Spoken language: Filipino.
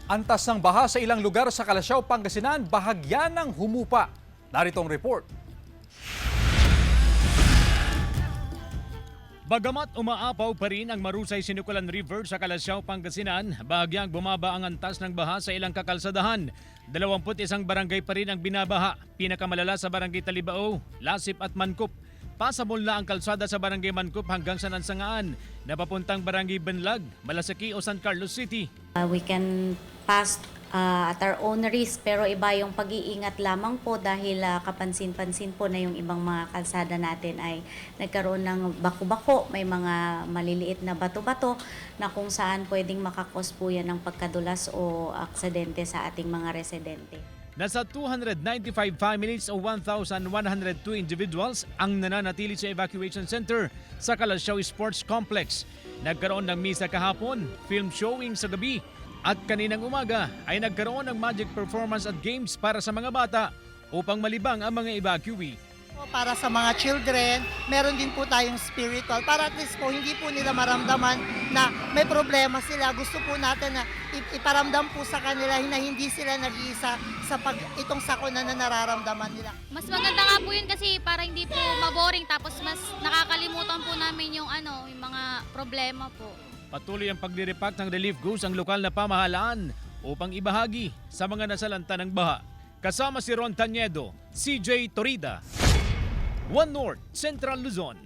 Antas ng baha sa ilang lugar sa Calasiao, Pangasinan, bahagyan ng humupa. Narito ang report. Bagamat umaapaw pa rin ang Marusay Sinukulan River sa Calasiao, Pangasinan, bahagyang bumaba ang antas ng baha sa ilang kakalsadahan. 21 barangay pa rin ang binabaha, pinakamalala sa barangay Talibao, Lasip at Mancop. Pasabol na ang kalsada sa barangay Mancop hanggang sa Nansangaan, na papuntang barangay Benlag, Malasaki o San Carlos City. We can pass at our own risk, pero iba yung pag-iingat lamang po dahil kapansin-pansin po na yung ibang mga kalsada natin ay nagkaroon ng bako-bako, may mga maliliit na bato-bato na kung saan pwedeng makakos po yan ng pagkadulas o aksidente sa ating mga residente. Nasa 295 families o 1,102 individuals ang nananatili sa evacuation center sa Calasiao Sports Complex. Nagkaroon ng misa kahapon, film showing sa gabi, at kaninang umaga ay nagkaroon ng magic performance at games para sa mga bata upang malibang ang mga evacuee. Para sa mga children, meron din po tayong spiritual para at least po hindi po nila maramdaman na may problema sila. Gusto po natin na iparamdam po sa kanila na hindi sila nag-iisa sa itong sakuna na nararamdaman nila. Mas maganda nga po yun kasi para hindi po maboring tapos mas nakakalimutan po namin yung yung mga problema po. Patuloy ang pagre-repack ng relief goods ang lokal na pamahalaan upang ibahagi sa mga nasalanta ng baha. Kasama si Ron Taniedo, CJ Torida, One North, Central Luzon.